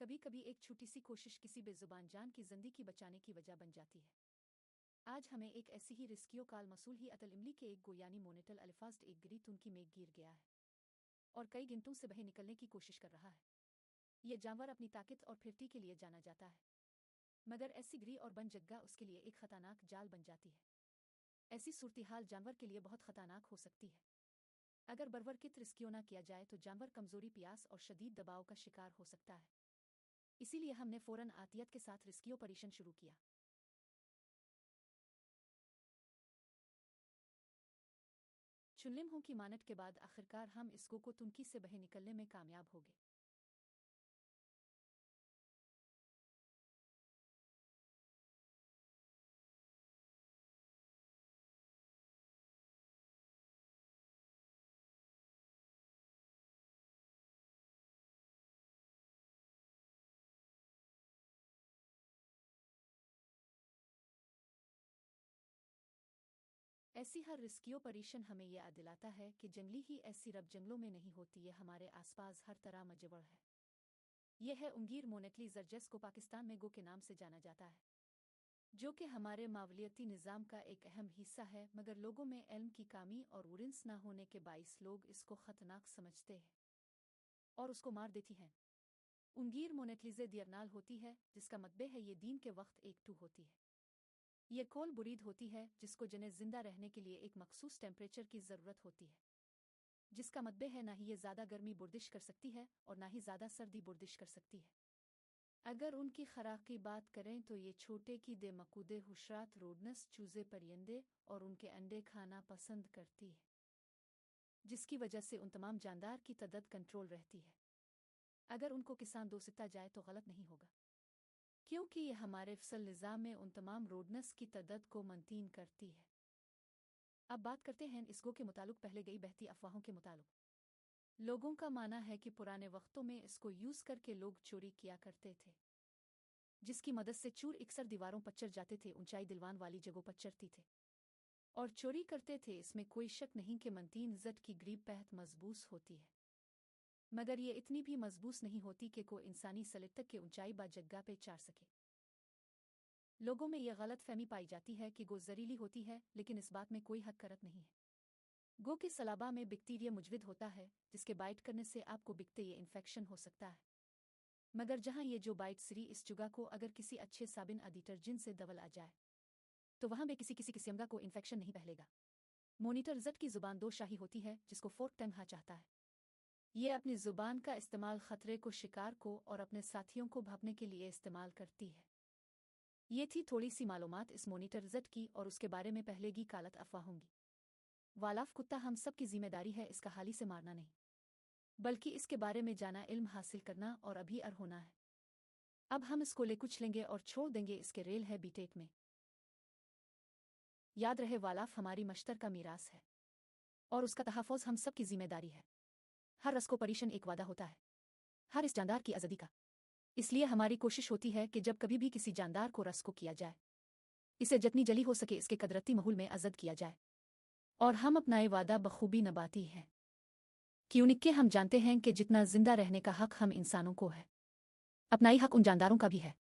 कभी कभी एक छोटी सी कोशिश किसी बेजुबान जान की जिंदगी बचाने की वजह बन जाती है। आज हमें एक ऐसी ही रिस्कियो काल मसूल ही अतल इमली के एक गोयानी मोनेटल अल्फास्ट एक गिरी तुनकी में गिर गया है और कई गिनतों से बहे निकलने की कोशिश कर रहा है। यह जानवर अपनी ताकत और फिरती के लिए जाना जाता है, मगर ऐसी गिरी और बन जगह उसके लिए एक खतरनाक जाल बन जाती है। ऐसी सूरत-हाल जानवर के लिए बहुत खतरनाक हो सकती है। अगर बरवरकित रिस्कियो ना किया जाए तो जानवर कमजोरी, प्यास और शदीद दबाव का शिकार हो सकता है। इसीलिए हमने फौरन आतियत के साथ रिस्कियो ऑपरेशन शुरू किया। चुनलिम हूं की मानट के बाद आखिरकार हम इस गो को तुनकी से बहे निकलने में कामयाब हो गए। ऐसी हर रिस्कियो ऑपरेशन हमें यह याद दिलाता है कि जंगली ही ऐसी रब जंगलों में नहीं होती, है हमारे आसपास हर तरह मजबूर है। यह है उंगीर मोनेटली जर्जस को पाकिस्तान में गो के नाम से जाना जाता है, जो कि हमारे मावलियती निज़ाम का एक अहम हिस्सा है, मगर लोगों में इल्म की कमी और उरिंस न होने के बाइस लोग इसको खतरनाक समझते हैं और उसको मार देती हैं। उंगीर मोनेटलीजे दियरनाल होती है, जिसका मतबे है ये दीन के वक्त एकटू होती है। ये कोल बुरीद होती है, जिसको जने जिंदा रहने के लिए एक मखसूस टेम्परेचर की ज़रूरत होती है, जिसका मतबे है ना ही ये ज़्यादा गर्मी बुर्दिश कर सकती है और ना ही ज़्यादा सर्दी बुर्दिश कर सकती है। अगर उनकी खुराक की बात करें तो ये छोटे कीड़े मकोड़े, हुशरात, रोडनस, चूजे, परिंदे और उनके अंडे खाना पसंद करती है, जिसकी वजह से उन तमाम जानदार की तदद कंट्रोल रहती है। अगर उनको किसान दोसिता जाए तो गलत नहीं होगा, क्योंकि ये हमारे फसल निज़ाम में उन तमाम रोडनस की तदद को मंटीन करती है। अब बात करते हैं इसको के मुतालिक पहले गई बहती अफवाहों के मुतालिक। लोगों का मानना है कि पुराने वक्तों में इसको यूज़ करके लोग चोरी किया करते थे, जिसकी मदद से चूर अक्सर दीवारों पर चढ़ जाते थे, ऊंचाई दिलवान वाली जगहों पर चढ़ती थे और चोरी करते थे। इसमें कोई शक नहीं कि मंतीन जट की ग्रीब पहत मजबूस होती है, मगर ये इतनी भी मजबूस नहीं होती कि कोई इंसानी सलिटक के ऊंचाई बा जगह पे चढ़ सके। लोगों में यह गलत फहमी पाई जाती है कि गो जहरीली होती है, लेकिन इस बात में कोई हकीकत नहीं है। गो के सलाबा में बैक्टीरिया मुजविद होता है, जिसके बाइट करने से आपको बिकते ये इन्फेक्शन हो सकता है, मगर जहां ये जो बाइट सरी इस जुगा को अगर किसी अच्छे साबिन या डिटर्जेंट से दबल आ जाए तो वहां में किसी किसी किस्म को इन्फेक्शन नहीं फैलेगा। मोनीटर जट की जुबान दो शाही होती है, जिसको फोर्क टंग हा चाहता है। ये अपनी जुबान का इस्तेमाल खतरे को, शिकार को और अपने साथियों को भापने के लिए इस्तेमाल करती है। ये थी थोड़ी सी मालूमात इस मोनीटर जट की, और उसके बारे में पहले की कालत अफवाह होंगी। वालाफ कुत्ता हम सब की जिम्मेदारी है इसका हाली से मारना नहीं, बल्कि इसके बारे में जाना, इल्म हासिल करना और अभी अर होना है। अब हम इसको ले कुछ लेंगे और छोड़ देंगे इसके रेल है बीटेक में। याद रहे, वालाफ हमारी मश्तर का मीरास है और उसका तहफ़्फ़ुज़ हम सब की जिम्मेदारी है। हर रस्को परीशन एक वादा होता है, हर इस जानदार की आज़ादी का। इसलिए हमारी कोशिश होती है कि जब कभी भी किसी जानदार को रस्को किया जाए, इसे जितनी जल्दी हो सके इसके कदरती माहौल में आज़ाद किया जाए, और हम अपना ये वादा बखूबी निभाती हैं, क्योंकि हम जानते हैं कि जितना जिंदा रहने का हक हम इंसानों को है, अपना ही हक उन जानदारों का भी है।